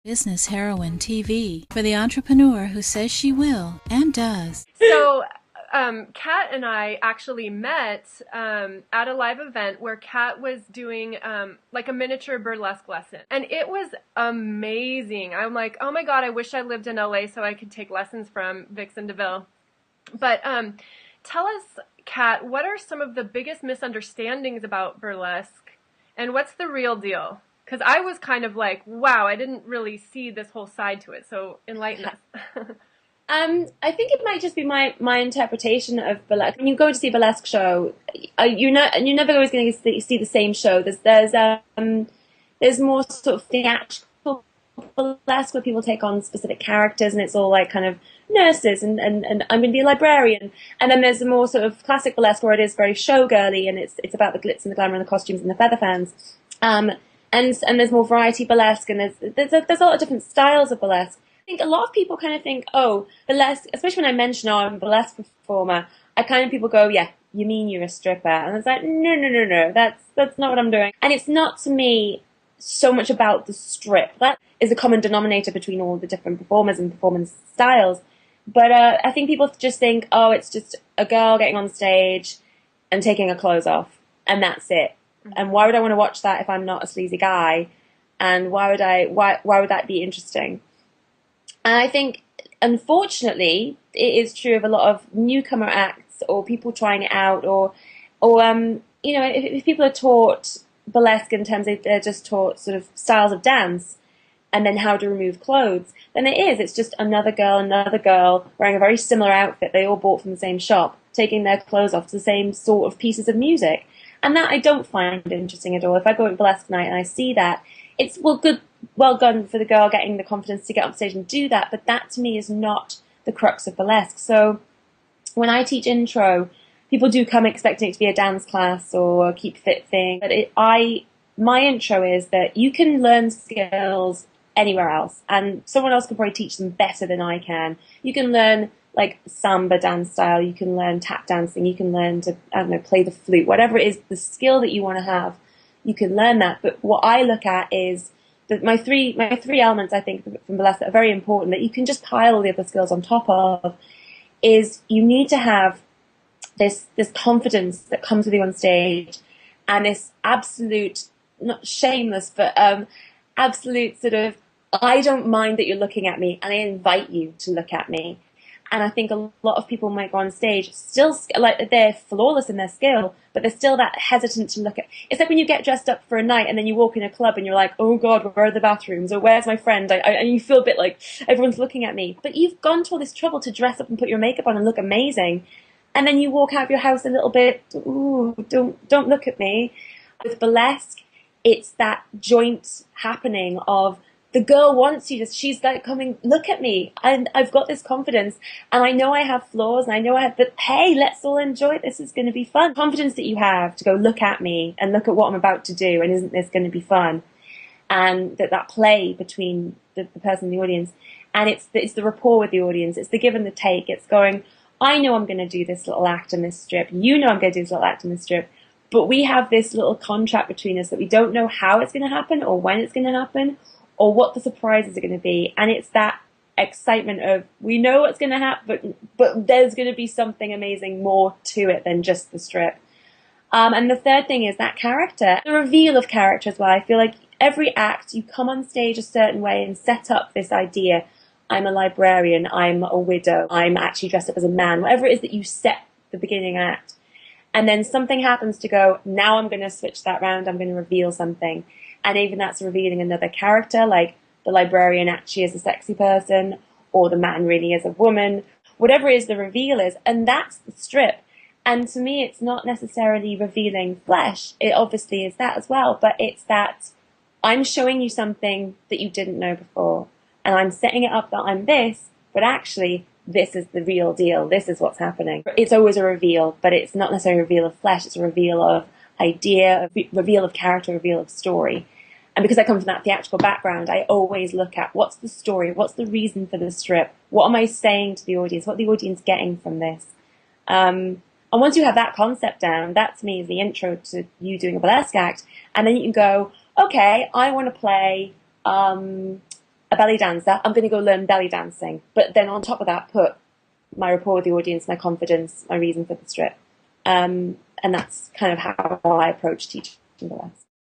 Business Heroine TV for the entrepreneur who says she will and does. So, Kat and I actually met at a live event where Kat was doing like a miniature burlesque lesson. And it was amazing. I'm like, oh my God, I wish I lived in LA so I could take lessons from Vixen DeVille. But tell us, Kat, what are some of the biggest misunderstandings about burlesque and what's the real deal? Because I was kind of like, wow, I didn't really see this whole side to it. So enlighten us. I think it might just be my interpretation of burlesque. When you go to see a burlesque show, you're never always going to see the same show. There's more sort of theatrical burlesque where people take on specific characters, and it's all like kind of nurses and I'm going to be a librarian. And then there's the more sort of classic burlesque where it is very showgirly, and it's about the glitz and the glamour and the costumes and the feather fans. And there's more variety burlesque, and there's a lot of different styles of burlesque. I think a lot of people kind of think, oh, burlesque, especially when I mention, oh, I'm a burlesque performer, people go, yeah, you mean you're a stripper? And it's like, no, that's not what I'm doing. And it's not, to me, so much about the strip. That is a common denominator between all the different performers and performance styles. But I think people just think, oh, it's just a girl getting on stage and taking her clothes off, and that's it. And why would I want to watch that if I'm not a sleazy guy? And why would that be interesting? And I think, unfortunately, it is true of a lot of newcomer acts or people trying it out, or if people are taught burlesque in terms of they're just taught sort of styles of dance and then how to remove clothes, then it's just another girl wearing a very similar outfit they all bought from the same shop, taking their clothes off to the same sort of pieces of music. And that I don't find interesting at all. If I go to burlesque night and I see that, it's well done for the girl getting the confidence to get on stage and do that, but that to me is not the crux of burlesque. So when I teach intro, people do come expecting it to be a dance class or a keep fit thing, but my intro is that you can learn skills anywhere else, and someone else can probably teach them better than I can. You can learn like samba dance style, you can learn tap dancing, you can learn to, play the flute, whatever it is, the skill that you want to have, you can learn that. But what I look at is that my three elements, I think, from burlesque that are very important, that you can just pile all the other skills on top of, is you need to have this confidence that comes with you on stage, and this absolute, not shameless, but absolute sort of, I don't mind that you're looking at me, and I invite you to look at me. And I think a lot of people might go on stage still like they're flawless in their skill, but they're still that hesitant to look at. It's like when you get dressed up for a night and then you walk in a club and you're like, oh God, where are the bathrooms? Or where's my friend? And you feel a bit like everyone's looking at me. But you've gone to all this trouble to dress up and put your makeup on and look amazing. And then you walk out of your house a little bit, ooh, don't look at me. With burlesque, it's that joint happening of, the girl wants you, she's like coming, look at me, and I've got this confidence, and I know I have flaws, and I know but hey, let's all enjoy it, this is going to be fun. Confidence that you have to go look at me and look at what I'm about to do, and isn't this going to be fun? And that play between the person in the audience, and it's the rapport with the audience, it's the give and the take, it's going, I know I'm going to do this little act in this strip, you know I'm going to do this little act in this strip, but we have this little contract between us that we don't know how it's going to happen, or when it's going to happen, or what the surprises are going to be. And it's that excitement of, we know what's going to happen, but there's going to be something amazing more to it than just the strip. And the third thing is that character, the reveal of character as well. I feel like every act, you come on stage a certain way and set up this idea. I'm a librarian, I'm a widow, I'm actually dressed up as a man, whatever it is that you set the beginning act. And then something happens to go, now I'm going to switch that round, I'm going to reveal something. And even that's revealing another character, like the librarian actually is a sexy person, or the man really is a woman, whatever it is the reveal is, and that's the strip. And to me, it's not necessarily revealing flesh, it obviously is that as well, but it's that I'm showing you something that you didn't know before, and I'm setting it up that I'm this, but actually, this is the real deal, this is what's happening. It's always a reveal, but it's not necessarily a reveal of flesh, it's a reveal of idea, a reveal of character, a reveal of story. And because I come from that theatrical background, I always look at what's the story, what's the reason for the strip, what am I saying to the audience, what are the audience getting from this? And once you have that concept down, that to me is the intro to you doing a burlesque act. And then you can go, okay, I want to play a belly dancer, I'm going to go learn belly dancing. But then on top of that, put my rapport with the audience, my confidence, my reason for the strip. And that's kind of how I approach teaching burlesque.